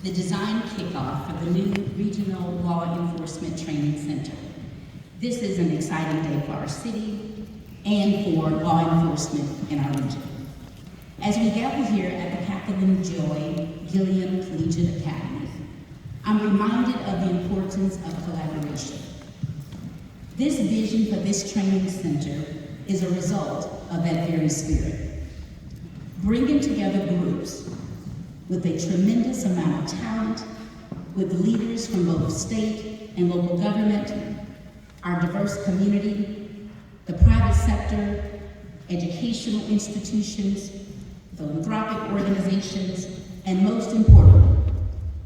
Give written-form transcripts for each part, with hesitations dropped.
the design kickoff for the new Regional Law Enforcement Training Center. This is an exciting day for our city and for law enforcement in our region. As we gather here at the Kathleen Joy Gilliam Collegiate Academy, I'm reminded of the importance of collaboration. This vision for this training center is a result of that very spirit. Bringing together groups with a tremendous amount of talent, with leaders from both state and local government, our diverse community, the private sector, educational institutions, philanthropic organizations, and most importantly,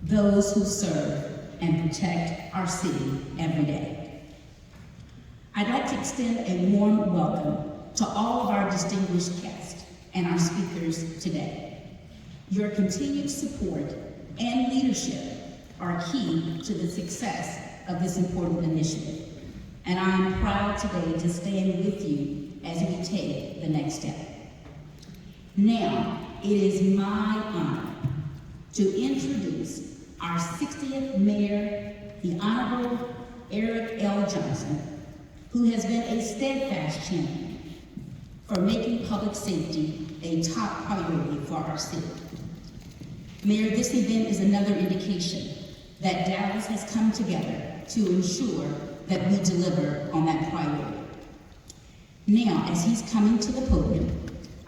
those who serve and protect our city every day. I'd like to extend a warm welcome to all of our distinguished guests and our speakers today. Your continued support and leadership are key to the success of this important initiative, and I am proud today to stand with you as we take the next step. Now, it is my honor to introduce our 60th Mayor, the Honorable Eric L. Johnson, who has been a steadfast champion for making public safety a top priority for our city. Mayor, this event is another indication that Dallas has come together to ensure that we deliver on that priority. Now, as he's coming to the podium,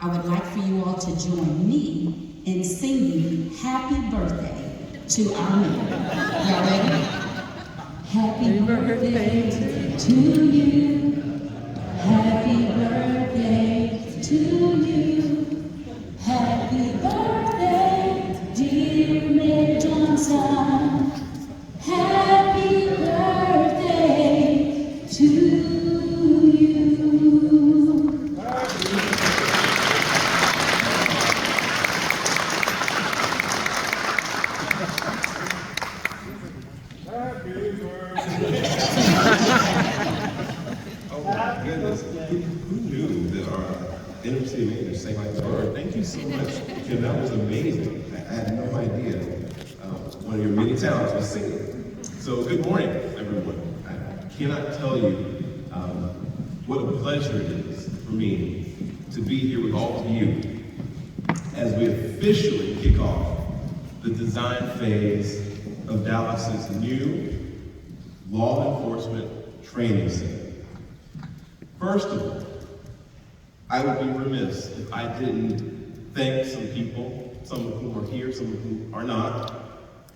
I would like for you all to join me in singing Happy Birthday to our mayor. Y'all ready? Happy birthday to you. Happy birthday to you. Happy birthday, dear Mayor Johnson. Happy birthday to you. Thank you so much, Kim. That was amazing. I had no idea one of your many talents was singing. So good morning, everyone. I cannot tell you what a pleasure it is for me to be here with all of you as we officially kick off the design phase of Dallas's new law enforcement training center. First of all, I would be remiss if I didn't thank some people, some of whom are here, some of whom are not,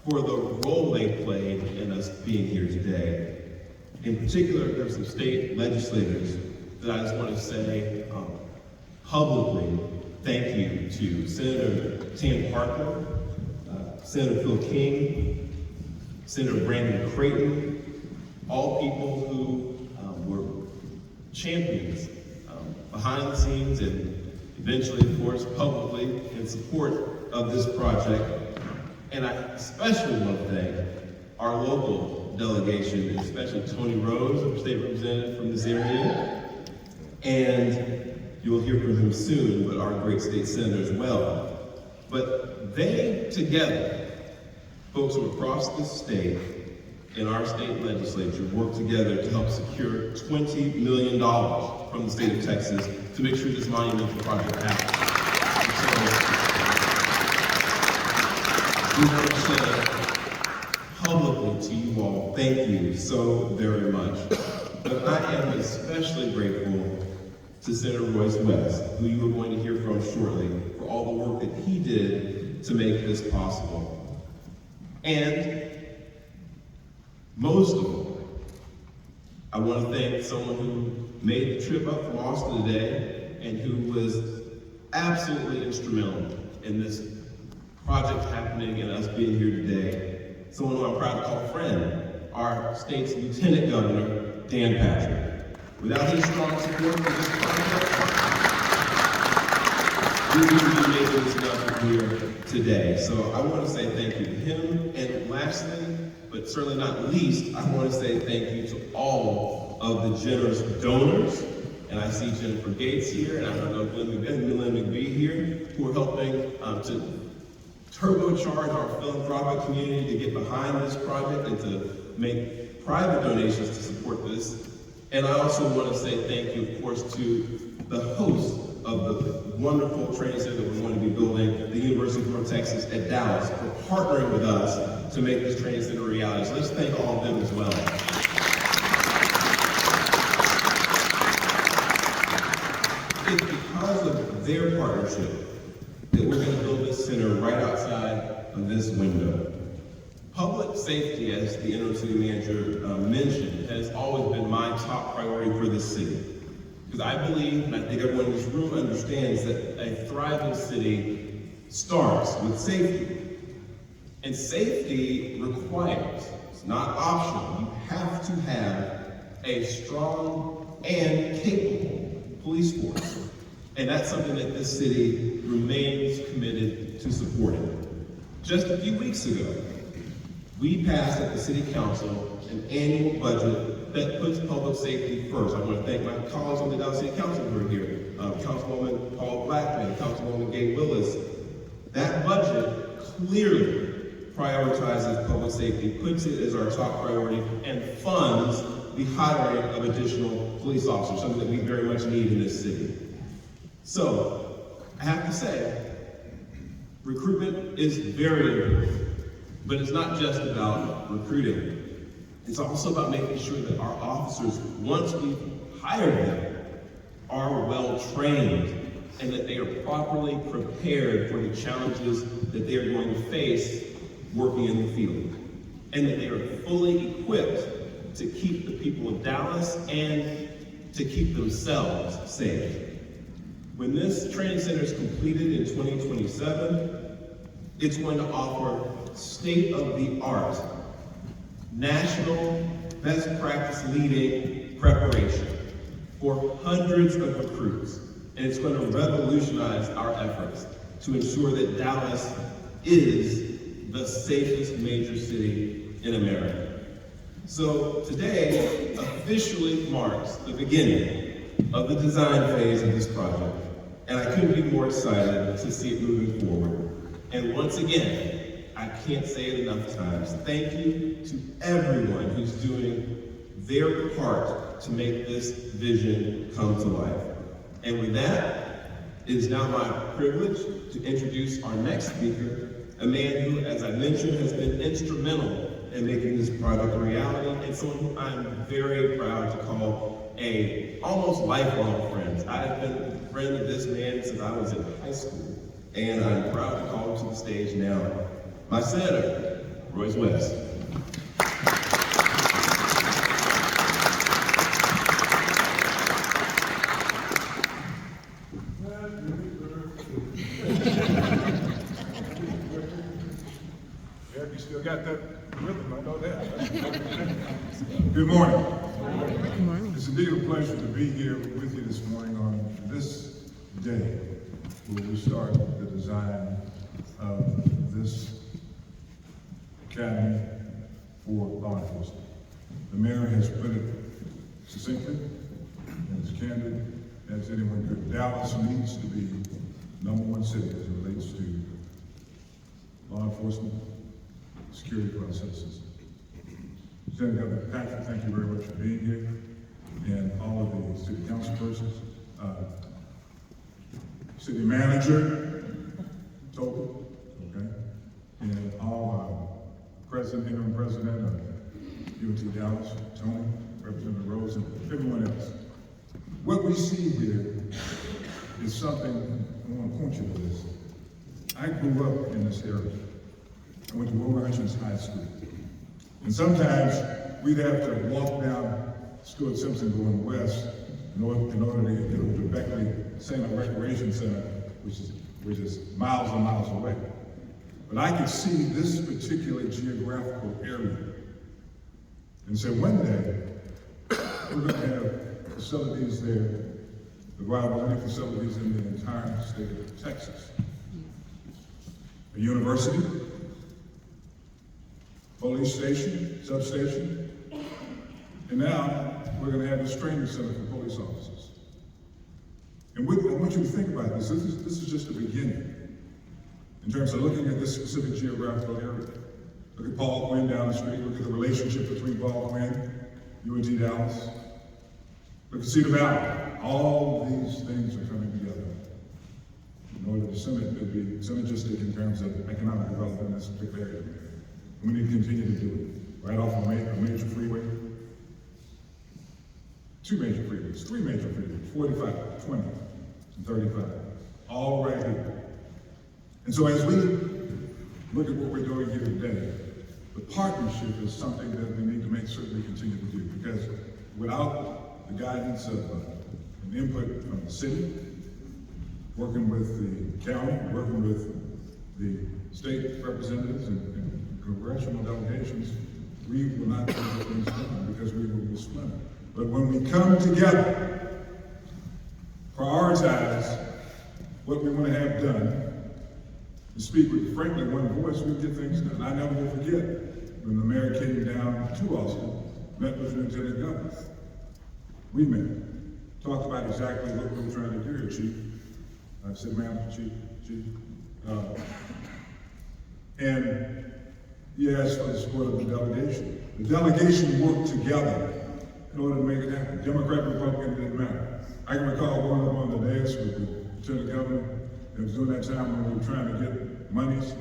for the role they played in us being here today. In particular, there are some state legislators that I just want to say publicly thank you to Senator Tam Parker, Senator Phil King, Senator Brandon Creighton, all people who were champions behind the scenes and eventually, of course, publicly in support of this project. And I especially want to thank our local delegation, especially Tony Rose, our state representative from this area. And you'll hear from him soon, but our great state senator as well. But they together, folks from across the state in our state legislature, worked together to help secure $20 million from the state of Texas to make sure this monumental project happens. So we want to say publicly to you all, thank you so very much. But I am especially grateful to Senator Royce West, who you are going to hear from shortly, for all the work that he did to make this possible. And most of all, I want to thank someone who made the trip up from Austin today and who was absolutely instrumental in this project happening and us being here today. Someone who I'm proud to call friend, our state's Lieutenant Governor, Dan Patrick. Without his strong support for this project, we wouldn't be making this stuff here today. So I want to say thank you to him. And lastly, but certainly not least, I want to say thank you to all of the generous donors. And I see Jennifer Gates here, and I don't know if Lynn McBee here, who are helping to turbocharge our philanthropic community to get behind this project and to make private donations to support this. And I also want to say thank you, of course, to the host of the wonderful training center that we're going to be building, the University of North Texas at Dallas, for partnering with us to make this training center a reality. So let's thank all of them as well. It's because of their partnership that we're going to build this center right outside of this window. Public safety, as the interim city manager mentioned, has always been my top priority for this city. Because I believe, and I think everyone in this room understands, that a thriving city starts with safety. And safety requires, it's not optional, you have to have a strong and capable police force. And that's something that this city remains committed to supporting. Just a few weeks ago, we passed at the City Council an annual budget that puts public safety first. I want to thank my colleagues on the Dallas City Council who are here, Councilwoman Paul Blackman, Councilwoman Gabe Willis. That budget clearly prioritizes public safety, puts it as our top priority, and funds the hiring of additional police officers, something that we very much need in this city. So, I have to say, recruitment is very important. But it's not just about recruiting. It's also about making sure that our officers, once we've hired them, are well trained and that they are properly prepared for the challenges that they are going to face working in the field. And that they are fully equipped to keep the people of Dallas and to keep themselves safe. When this training center is completed in 2027, it's going to offer state-of-the-art, national best practice leading preparation for hundreds of recruits. And it's going to revolutionize our efforts to ensure that Dallas is the safest major city in America. So today officially marks the beginning of the design phase of this project. And I couldn't be more excited to see it moving forward. And once again, I can't say it enough times, thank you to everyone who's doing their part to make this vision come to life. And with that, it is now my privilege to introduce our next speaker, a man who, as I mentioned, has been instrumental in making this project a reality, and someone who I'm very proud to call a almost lifelong friend. I've been a friend of this man since I was in high school, and I'm proud to call him to the stage now. My senator, Royce West. Yeah, you still got that rhythm, I know that. Good morning. Good morning. It's indeed a pleasure to be here with you this morning on this day where we start the design of this Academy for law enforcement. The mayor has put it succinctly and as candid as anyone could. Dallas needs to be #1 city as it relates to law enforcement, security for our citizens. Senator Governor Patrick, thank you very much for being here, and all of the city council persons, city manager, Toby, okay, and all president, interim president of UT Dallas, Tony, Representative Rose, and everyone else. What we see here is something, I want to point you to this. I grew up in this area. I went to Wilbur Hutchins High School. And sometimes we'd have to walk down Stuart Simpson going west in order to get to Beckley Salem Recreation Center, which is miles and miles away. But I could see this particular geographical area and say, one day, we're going to have facilities there, the rival any facilities in the entire state of Texas. A university, police station, substation, and now we're going to have this training center for police officers. And I want you to think about this. This is just the beginning. in terms of looking at this specific geographical area. Look at Paul Quinn down the street, look at the relationship between Paul Quinn, UNT Dallas. Look at Cedar Valley. All these things are coming together in order to be synergistic in terms of economic development in this particular area. We need to continue to do it. Right off a major freeway, 2 major freeways, 3 major freeways, 45, 20, and 35, all right here. And so as we look at what we're doing here today, the partnership is something that we need to make certain we continue to do, because without the guidance of an input from the city, working with the county, working with the state representatives and congressional delegations, we will not get things done because we will be splintered. But when we come together, prioritize what we want to have done, and speak with, frankly, one voice, we get things done. I never will forget when the mayor came down to Austin, met with the lieutenant governor. We met, talked about exactly what we were trying to do here, Chief. I said, ma'am, Chief. And he asked for the support of the delegation. The delegation worked together in order to make it happen. Democrat, Republican, didn't matter. I can recall going up on the dais with the lieutenant governor. It was during that time when we were trying to get monies.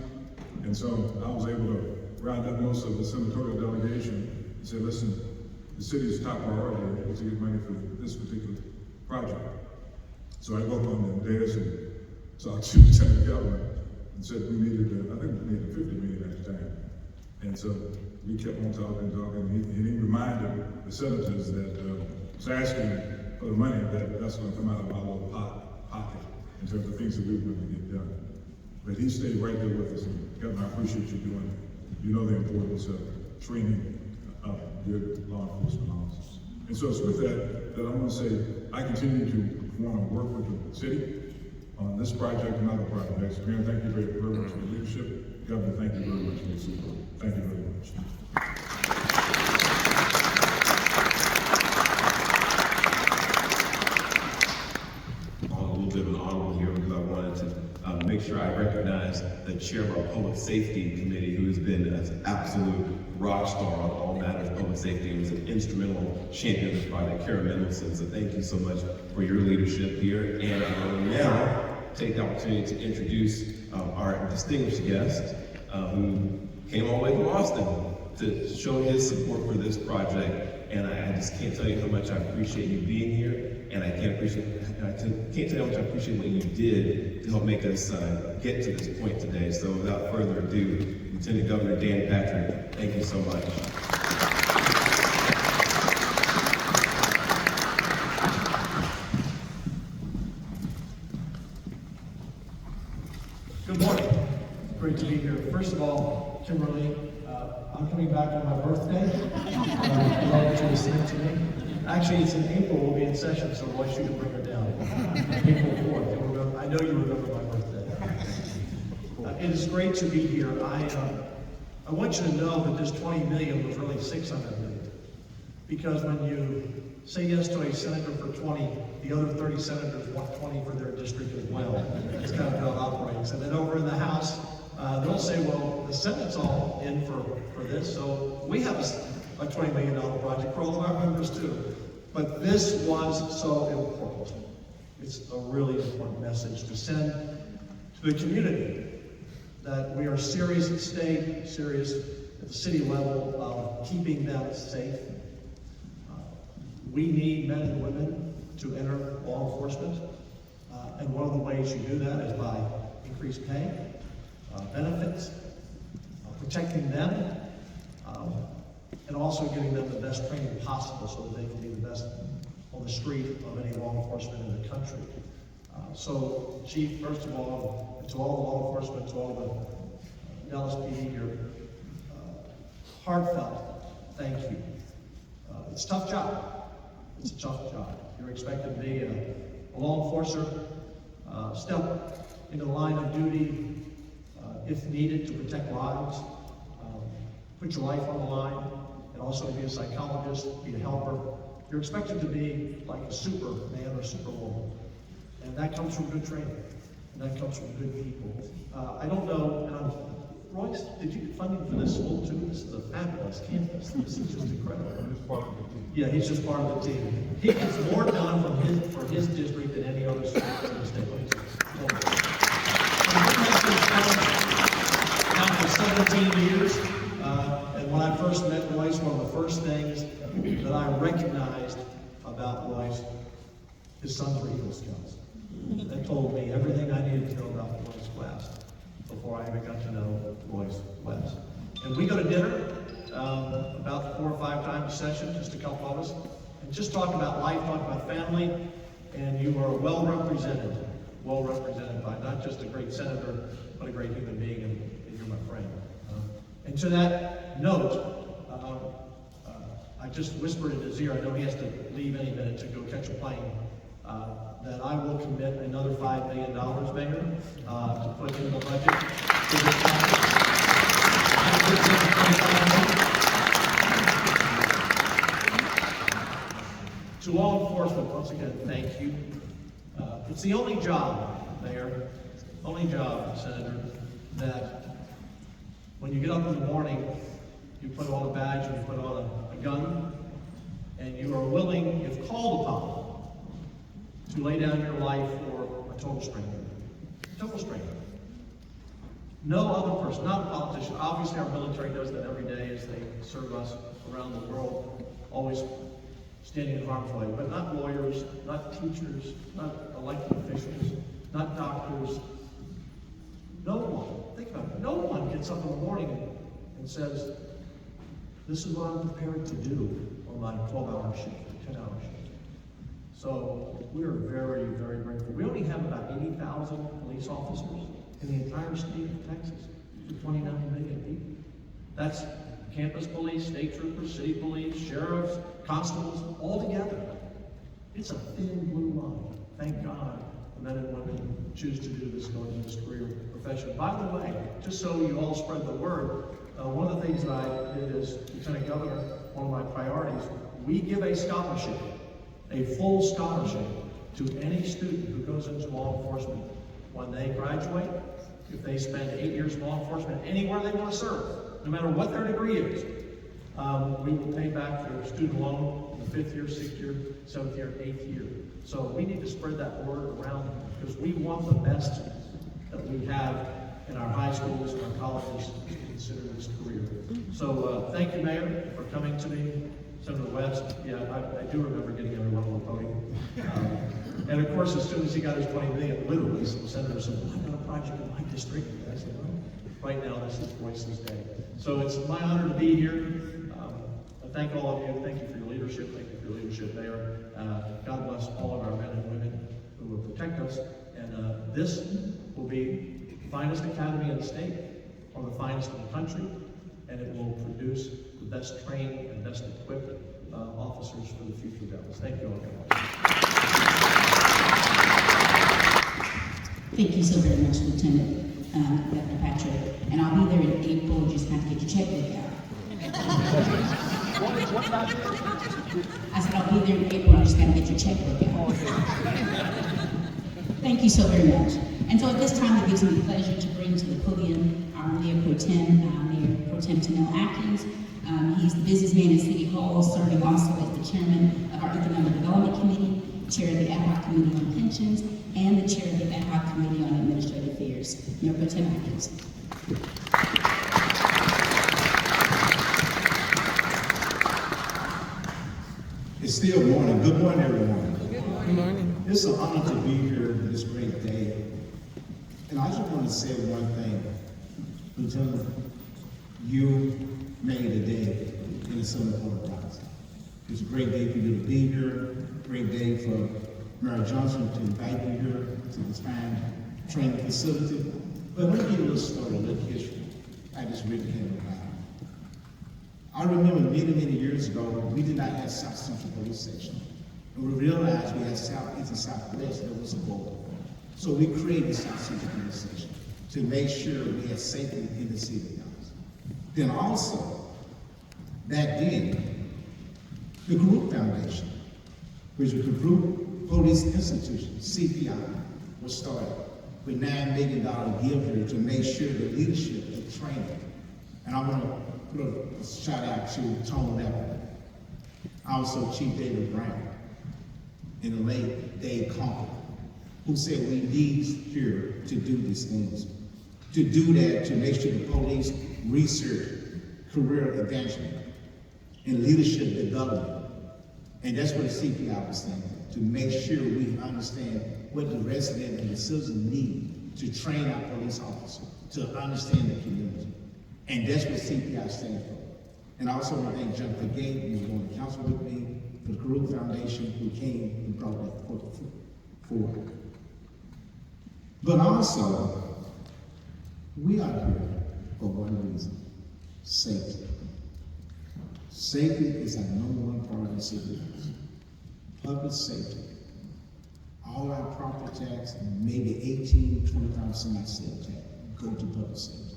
And so I was able to round up most of the senatorial delegation and say, listen, the city's top priority is to get money for this particular project. So I go up on the dais and talked to the lieutenant governor and said we needed, I think we needed 50 million at the time. And so we kept on talking, and he reminded the senators that was asking for the money that's going to come out of our little pocket in terms of things that we were going to get done. But he stayed right there with us. And Governor, I appreciate you doing it. You know the importance of training good law enforcement officers. And so it's with that I want to say I continue to want to work with the city on this project and other projects. Mayor, thank you very much for the leadership. Governor, thank you very much for the support. Thank you very much. On a little bit of an honorable here because I wanted to make sure I recognize the chair of our public safety committee, who has been an absolute rock star on all matters of public safety and was an instrumental champion of this project, Kara Mendelson. So thank you so much for your leadership here. And I will now take the opportunity to introduce our distinguished guest, who came all the way from Austin to show his support for this project. And I just can't tell you how much I appreciate you being here, and I can't tell you how much I appreciate what you did to help make us get to this point today. So without further ado, Lieutenant Governor Dan Patrick, thank you so much. Good morning. Great to be here. First of all, Kimberly, I'm coming back on my birthday. Love to listen to me. Actually, it's in April. We'll be in session, so I want you to bring her down. April 4th. I know you remember my birthday. It is great to be here. I want you to know that this 20 million was really 600 million. Because when you say yes to a senator for 20, the other 30 senators want 20 for their district as well. That's kind of how it operates. And then over in the House, they'll say, well, the Senate's all in for this, so we have a $20 million project for all of our members too. But this was so important. It's a really important message to send to the community that we are serious at state, serious at the city level of keeping them safe. We need men and women to enter law enforcement, and one of the ways you do that is by increased pay, benefits, protecting them, and also giving them the best training possible so that they can be the best on the street of any law enforcement in the country. So, Chief, first of all, to all the law enforcement, to all the Dallas PD, your heartfelt thank you. It's a tough job. It's a tough job. You're expected to be a law enforcer, step into the line of duty if needed to protect lives, put your life on the line, and also be a psychologist, be a helper. You're expected to be like a superman or superwoman, and that comes from good training. and that comes from good people. I don't know, Royce, did you get funding for this school too? This is a fabulous campus. This is just incredible. Yeah, he's just part of the team. He gets more done for his district than any other school in the state. Now for 17 years, and when I first met Royce, one of the first things that I recognized about Royce, his sons were Eagle Scouts. That told me everything I needed to know about Royce West before I even got to know Royce West. And we go to dinner about 4 or 5 times a session, just a couple of us, and just talk about life, talk about family, and you are well represented by not just a great senator, but a great human being, and you're my friend. And to that note, I just whispered in his ear, I know he has to leave any minute to go catch a plane, that I will commit another $5 million, Mayor, to put in the budget for this campus. To law enforcement, once again, thank you. It's the only job, Mayor, Senator, that when you get up in the morning, you put on a badge and you put on a gun, and you are willing, if called upon, to lay down your life for a total stranger. Total stranger. No other person, not a politician. Obviously, our military does that every day as they serve us around the world, always standing in harm's way. But not lawyers, not teachers, not elected officials, not doctors. No one, think about it, no one gets up in the morning and says, this is what I'm prepared to do on my 12-hour shift, 10-hour shift. So we are very, very grateful. We only have about 80,000 police officers in the entire state of Texas for 29 million people. That's campus police, state troopers, city police, sheriffs, constables, all together. It's a thin blue line. Thank God the men and women choose to do this, go into this career profession. By the way, just so you all spread the word, one of the things that I did as Lieutenant Governor, one of my priorities, we give a scholarship, a full scholarship, to any student who goes into law enforcement when they graduate. If they spend 8 years in law enforcement anywhere they want to serve, no matter what their degree is, we will pay back their student loan in the 5th year, 6th year, 7th year, 8th year. So we need to spread that word around because we want the best that we have in our high schools and our colleges to consider this career. So thank you, Mayor, for coming to me. Senator West, yeah, I do remember getting everyone on the podium. And of course, as soon as he got his 20 million, literally, some senators said, well, I've got a project in my district. And I said, well, right now, this is Royce's day. So it's my honor to be here. I thank all of you. Thank you for your leadership. Thank you for your leadership, Mayor. God bless all of our men and women who will protect us. And this will be the finest academy in the state, or the finest in the country, and it will produce the best trained and best equipped officers for the future battles. Thank you all very much. Thank you so very much, Lieutenant Governor Patrick. And I'll be there in April. You just have to get your checkbook out. I said I'll be there in April. You just got to get your checkbook out. Thank you so very much. And so at this time, it gives me pleasure to bring to the podium our Mayor Pro Tem, Tanel Atkins. He's the businessman at City Hall, serving also as the chairman of our Economic Development Committee, chair of the Ad Hoc Committee on Pensions, and the chair of the Ad Hoc Committee on Administrative Affairs. Mayor Pro Tem Atkins. It's still morning. Good morning, everyone. Good morning. It's an honor to be here this great day. And I just want to say one thing. Lieutenant, you made a day in the Southern Florida Rise. It's a great day for you to be here. Great day for Mayor Johnson to invite you here to this fine training facility. But let me give you a little story, a little history. I just really came about. I remember many years ago, we did not have South Central Police Station. And we realized we had Southeast and Southwest, there was a goal. So we created South Central Police Station to make sure we had safety in the city of Dallas. Then also, back then, the Group Foundation, which was the Group Police Institution, CPI, was started. with $9 million gift here to make sure the leadership is training. And I want to put a shout out to Tony Neville, also Chief David Brown, and the late Dave Conklin, who said we need here to do these things. To do that, to make sure the police research career advancement and leadership development. And that's what the CPI was saying, to make sure we understand what the resident and the citizen need to train our police officers, to understand the community. And that's what CPI stands for. And I also want to thank Jennifer Gate, who was on the council with me, for the Career Foundation, who came and brought that forward. But also, we are here for one reason: safety. Safety is our #1 priority in public safety. All our property tax, maybe 18 to 25% of sales tax, go to public safety.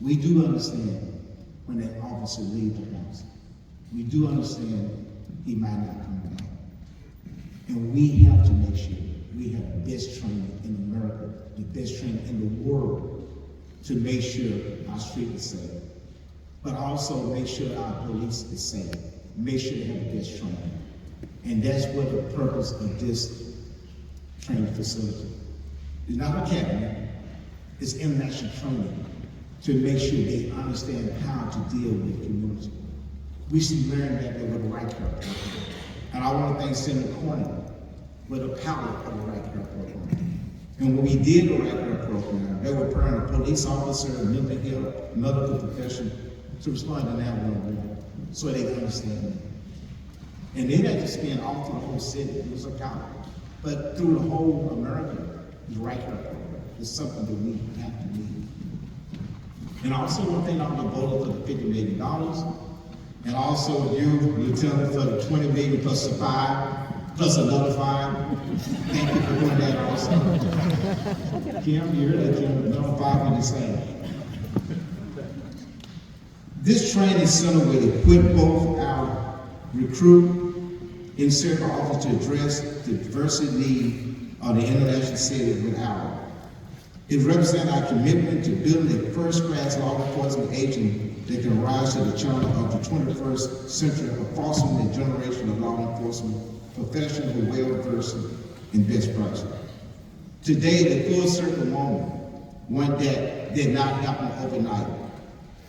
We do understand when that officer leaves the house. We do understand he might not come back. And we have to make sure we have the best training in America, the best training in the world, to make sure our street is safe. But also make sure our police is safe. Make sure they have the best training. And that's what the purpose of this training facility. It's not academy, it's international training to make sure they understand how to deal with community. We should learn that with the right care. And I want to thank Senator Corning with the power of the right care program. And when we did the right care program, they were preparing a police officer, mental health, medical professional to respond to 911 so they can understand it. And they had to spend all through the whole city. It was a county. But through the whole America, the right care program is something that we have to do. And also one thing I'm gonna vote for the $50 million. And also you, Lieutenant, for the $20 million plus the 5, plus another 5. Thank you for doing that also. Kim, you heard that, Kim, another 5 in the same. This training center will equip both our recruit and serve office to address the diversity need of the international city with our. It represents our commitment to building a first-class law enforcement agent that can rise to the challenge of the 21st century of fostering a generation of law enforcement professionals who are well-versed in best practice. Today, the full circle moment, one that did not happen overnight.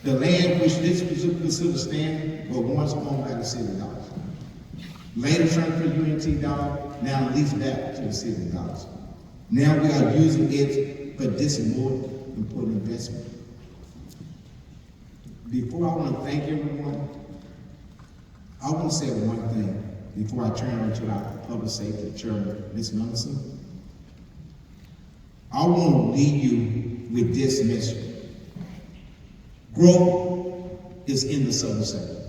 The land which this facility stands was once owned by the city of Dallas. Later transferred to UNT Dallas, now leased back to the city of Dallas. Now we are using it for this more important investment. Before I want to thank everyone, I want to say one thing before I turn over to our public safety chairman, Ms. Nelson. I want to leave you with this message. Growth is in the Southern sector.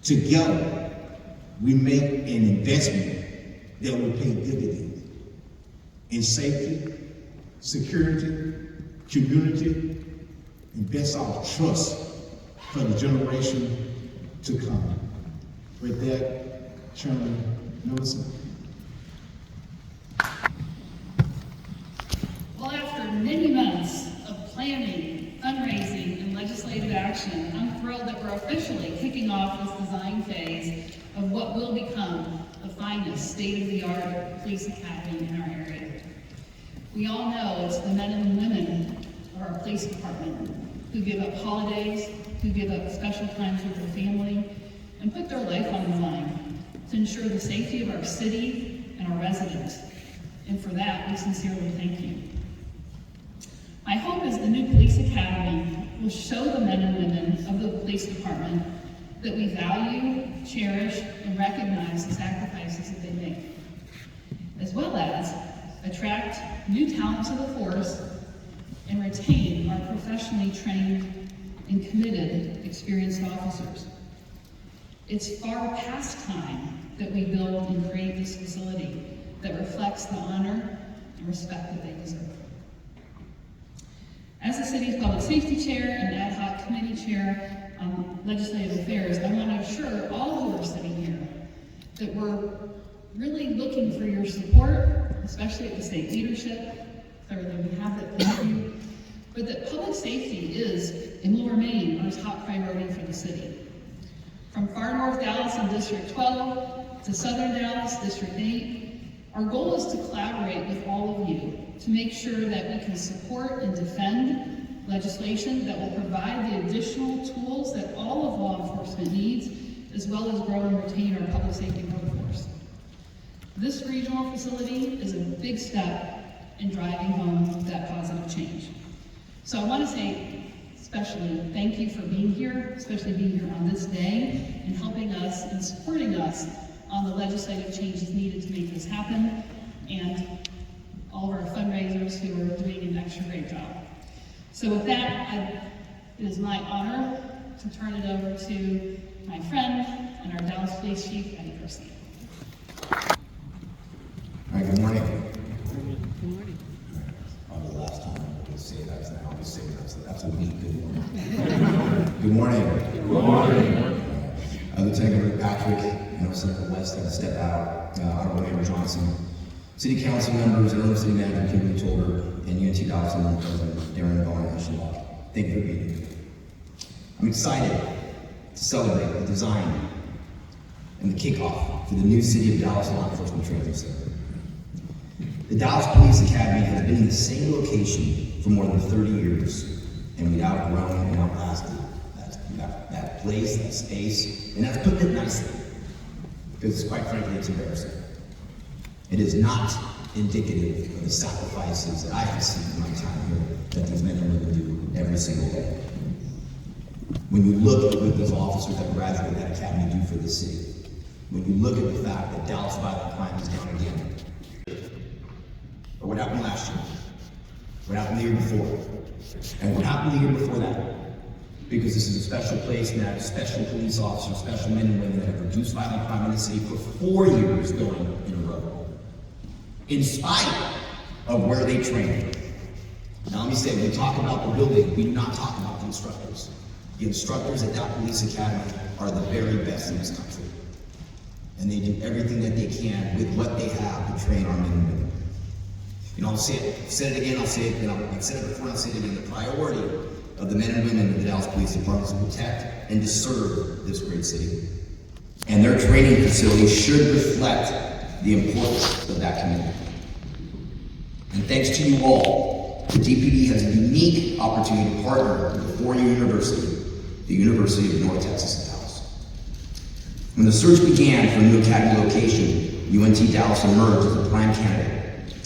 Together, we make an investment that will pay dividends in safety, security, community, and best off trust for the generation to come. With that, Chairman Nelson. Well, after many months of planning, fundraising, and legislative action, I'm thrilled that we're officially kicking off this design phase of what will become the finest state-of-the-art police academy in our area. We all know it's the men and women of our police department who give up holidays, who give up special times with their family, and put their life on the line to ensure the safety of our city and our residents. And for that, we sincerely thank you. My hope is the new police academy will show the men and women of the police department that we value, cherish, and recognize the sacrifices that they make, as well as attract new talent to the force and retain our professionally trained and committed, experienced officers. It's far past time that we build and create this facility that reflects the honor and respect that they deserve. As the city's public safety chair and ad hoc committee chair on legislative affairs, I want to assure all who are sitting here that we're really looking for your support, especially at the state leadership. Clearly, we have that, thank you. But that public safety is and will remain our top priority for the city. From far north Dallas in District 12 to southern Dallas, District 8, our goal is to collaborate with all of you to make sure that we can support and defend legislation that will provide the additional tools that all of law enforcement needs, as well as grow and retain our public safety workforce. This regional facility is a big step in driving home that positive change. So I want to say especially thank you for being here, especially being here on this day and helping us and supporting us on the legislative changes needed to make this happen, and all of our fundraisers who are doing an extra great job. So with that, it is my honor to turn it over to my friend and our Dallas Police Chief, Eddie Garcia. All right, good morning. Good morning. Probably the last time I'm going to say that, so I'll be saying that, so that's a week. Good morning. Good morning. Good morning. Lieutenant Governor Patrick, Senator West had to step out, Honorable Mayor Johnson, City Council members, Interim City Manager Kimberly Tolder, and UNT Dallas President Darren Bowen. Thank you for being here. I'm excited to celebrate the design and the kickoff for the new City of Dallas Law Enforcement Training Center. The Dallas Police Academy has been in the same location for more than 30 years, and we've outgrown and outlasted that place, that space, and that's putting it nicely, because quite frankly, it's embarrassing. It is not indicative of the sacrifices that I have seen in my time here that these men and women do every single day. When you look at what these officers that graduated that academy do for the city, when you look at the fact that Dallas violent crime is down again, or what happened last year, what happened the year before, and what happened the year before that, because this is a special place and have special police officers, special men and women that have reduced violent crime in the city for 4 years going in a row, in spite of where they train. Now let me say, when we talk about the building, we do not talk about the instructors. The instructors at that police academy are the very best in this country. And they do everything that they can with what they have to train our men and women. I'll say it, I've said it again, I'll say it again, I've said it before, I'll say it again, the priority of the men and women of the Dallas Police Department is to protect and to serve this great city. And their training facilities should reflect the importance of that commitment. And thanks to you all, the DPD has a unique opportunity to partner with a four-year university, the University of North Texas at Dallas. When the search began for a new academy location, UNT Dallas emerged as a prime candidate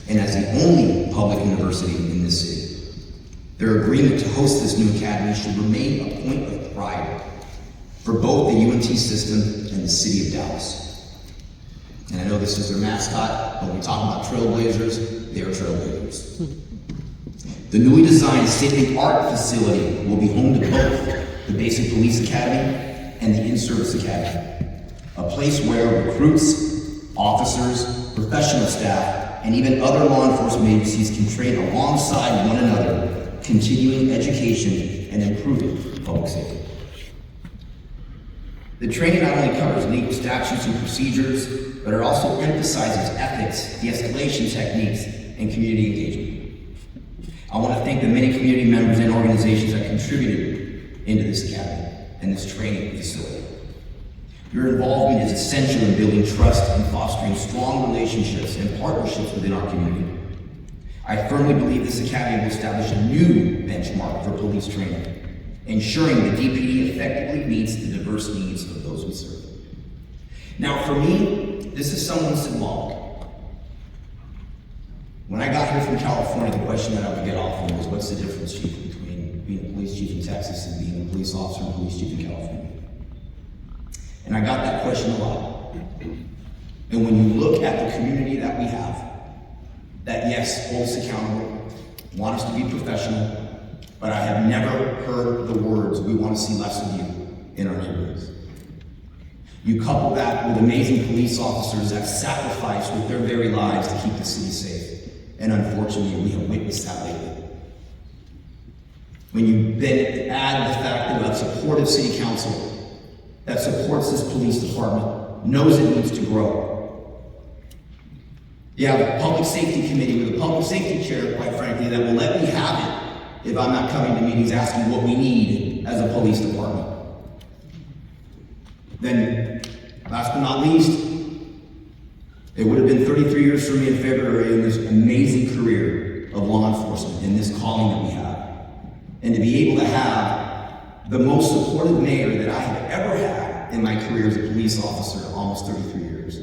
and as the only public university in this city. Their agreement to host this new academy should remain a point of pride for both the UNT system and the city of Dallas. And I know this is their mascot, but when we talk about trailblazers, they are trailblazers. The newly designed state-of-the-art facility will be home to both the Basic Police Academy and the In-Service Academy, a place where recruits, officers, professional staff, and even other law enforcement agencies can train alongside one another, continuing education and improving public safety. The training not only covers legal statutes and procedures, but it also emphasizes ethics, de-escalation techniques, and community engagement. I want to thank the many community members and organizations that contributed into this academy and this training facility. Your involvement is essential in building trust and fostering strong relationships and partnerships within our community. I firmly believe this academy will establish a new benchmark for police training, ensuring the DPD effectively meets the diverse needs of those we serve. Now, for me, this is somewhat symbolic. When I got here from California, the question that I would get often was, what's the difference, Chief, between being a police chief in Texas and being a police officer and police chief in California? And I got that question a lot. And when you look at the community that we have, that yes, hold us accountable, want us to be professional, but I have never heard the words, we want to see less of you in our neighborhoods. You couple that with amazing police officers that sacrifice with their very lives to keep the city safe. And unfortunately, we have witnessed that lately. When you then add the fact that we have a supportive city council that supports this police department, knows it needs to grow, You have a public safety committee with a public safety chair, quite frankly, that will let me have it if I'm not coming to meetings asking what we need as a police department. Then, last but not least, it would have been 33 years for me in February in this amazing career of law enforcement, in this calling that we have. And to be able to have the most supportive mayor that I have ever had in my career as a police officer, almost 33 years.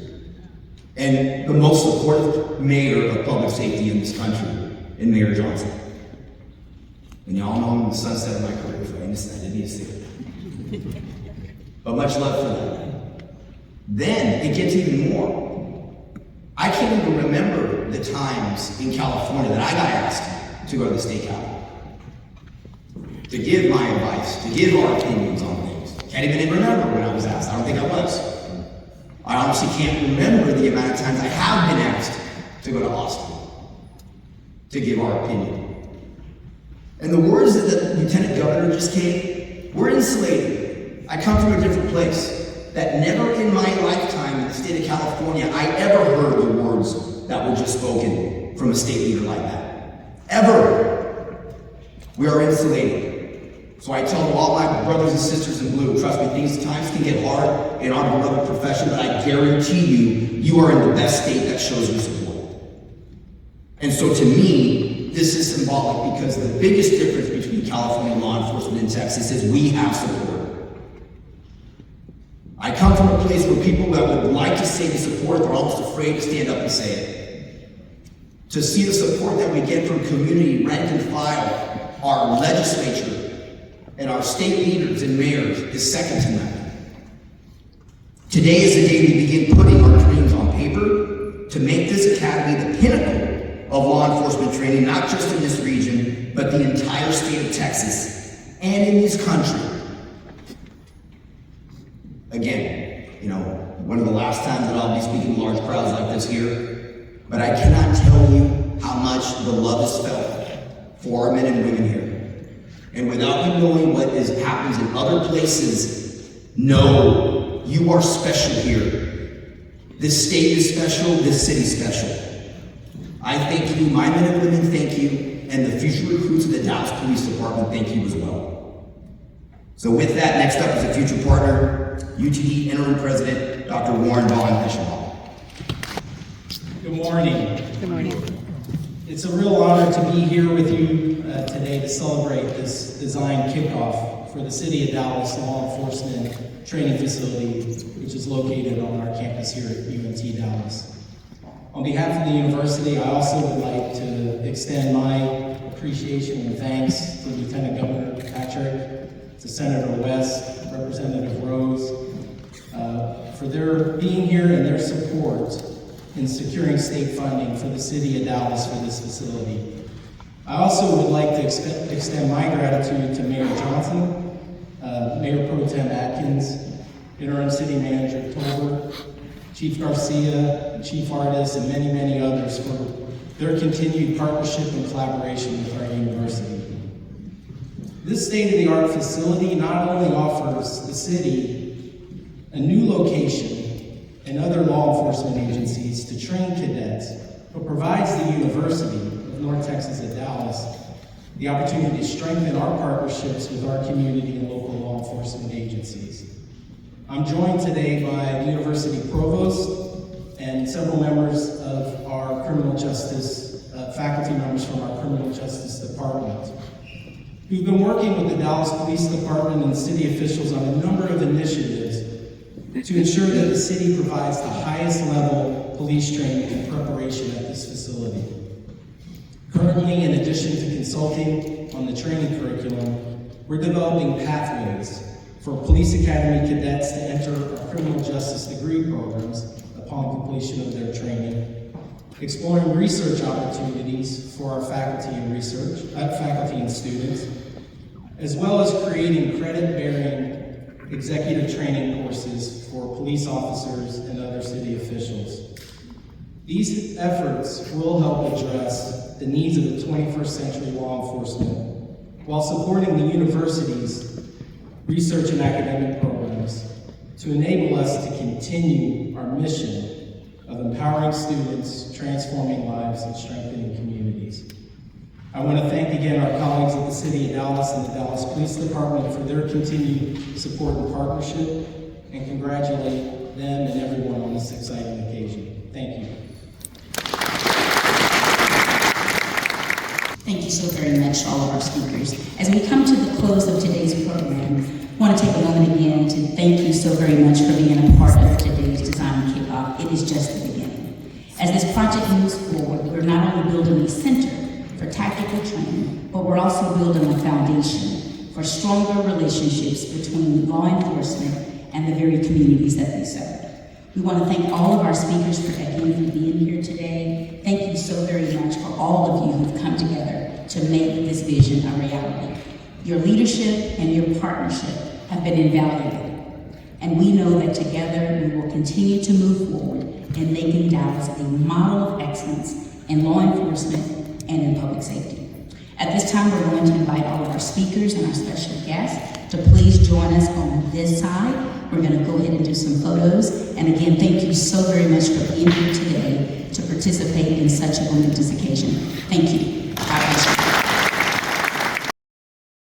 And the most supportive mayor of public safety in this country, in Mayor Johnson. And y'all know I'm the sunset of my career, so I didn't need to say it. But much love for that. Then it gets even more. I can't even remember the times in California that I got asked to go to the state capitol, to give my advice, to give our opinions on things. Can't even remember when I was asked. I don't think I was. I honestly can't remember the amount of times I have been asked to go to Austin to give our opinion. And the words that the Lieutenant Governor just gave, we're insulated. I come from a different place. That never in my lifetime in the state of California, I ever heard the words that were just spoken from a state leader like that. Ever. We are insulated. So I tell all my brothers and sisters in blue, trust me, these times can get hard in our beloved profession, but I guarantee you, you are in the best state that shows your support. And so to me, this is symbolic because the biggest difference between California law enforcement and Texas is we have support. I come from a place where people that would like to say the support, they're almost afraid to stand up and say it. To see the support that we get from community, rank and file, our legislature, and our state leaders and mayors is second to none. Today is the day we begin putting our dreams on paper to make this academy the pinnacle of law enforcement training, not just in this region, but the entire state of Texas and in this country. Again, one of the last times that I'll be speaking to large crowds like this here, but I cannot tell you how much the love is felt for our men and women here. And without you knowing what happens in other places, know you are special here. This state is special, this city is special. I thank you, my men and women thank you, and the future recruits of the Dallas Police Department thank you as well. So with that, next up is a future partner, UTD Interim President, Dr. Warren Vaughn Eschenbaum. Good morning. Good morning. It's a real honor to be here with you today to celebrate this design kickoff for the City of Dallas Law Enforcement Training Facility, which is located on our campus here at UNT Dallas. On behalf of the university, I also would like to extend my appreciation and thanks to Lieutenant Governor Patrick, to Senator West, Representative Rose, for their being here and their support in securing state funding for the City of Dallas for this facility. I also would like to extend my gratitude to Mayor Johnson, Mayor Pro Tem Atkins, Interim City Manager Tolbert, Chief Garcia, Chief Artist, and many, many others for their continued partnership and collaboration with our university. This state-of-the-art facility not only offers the city a new location and other law enforcement agencies to train cadets, but provides the University of North Texas at Dallas the opportunity to strengthen our partnerships with our community and local law enforcement agencies. I'm joined today by the University Provost and several members of our criminal justice, faculty members from our criminal justice department. We've been working with the Dallas Police Department and city officials on a number of initiatives to ensure that the city provides the highest level police training and preparation at this facility. Currently, in addition to consulting on the training curriculum, we're developing pathways for police academy cadets to enter our criminal justice degree programs upon completion of their training, exploring research opportunities for our faculty and students, as well as creating credit-bearing executive training courses for police officers and other city officials. These efforts will help address the needs of the 21st century law enforcement while supporting the university's research and academic programs to enable us to continue our mission of empowering students, transforming lives, and strengthening communities. I want to thank again our colleagues at the City of Dallas and the Dallas Police Department for their continued support and partnership, and congratulate them and everyone on this exciting occasion. Thank you. Thank you so very much, all of our speakers. As we come to the close of today's program, I want to take a moment again to thank you so very much for being a part of today's Design Kickoff. It is just the beginning. As this project moves forward, we're not only building a center for tactical training, but we're also building a foundation for stronger relationships between law enforcement and the very communities that they serve. We want to thank all of our speakers for being here today. Thank you so very much for all of you who've come together to make this vision a reality. Your leadership and your partnership have been invaluable, and we know that together we will continue to move forward in making Dallas a model of excellence in law enforcement and in public safety. At this time, we're going to invite all of our speakers and our special guests to please join us on this side. We're going to go ahead and do some photos. And again, thank you so very much for being here today to participate in such a momentous occasion. Thank you.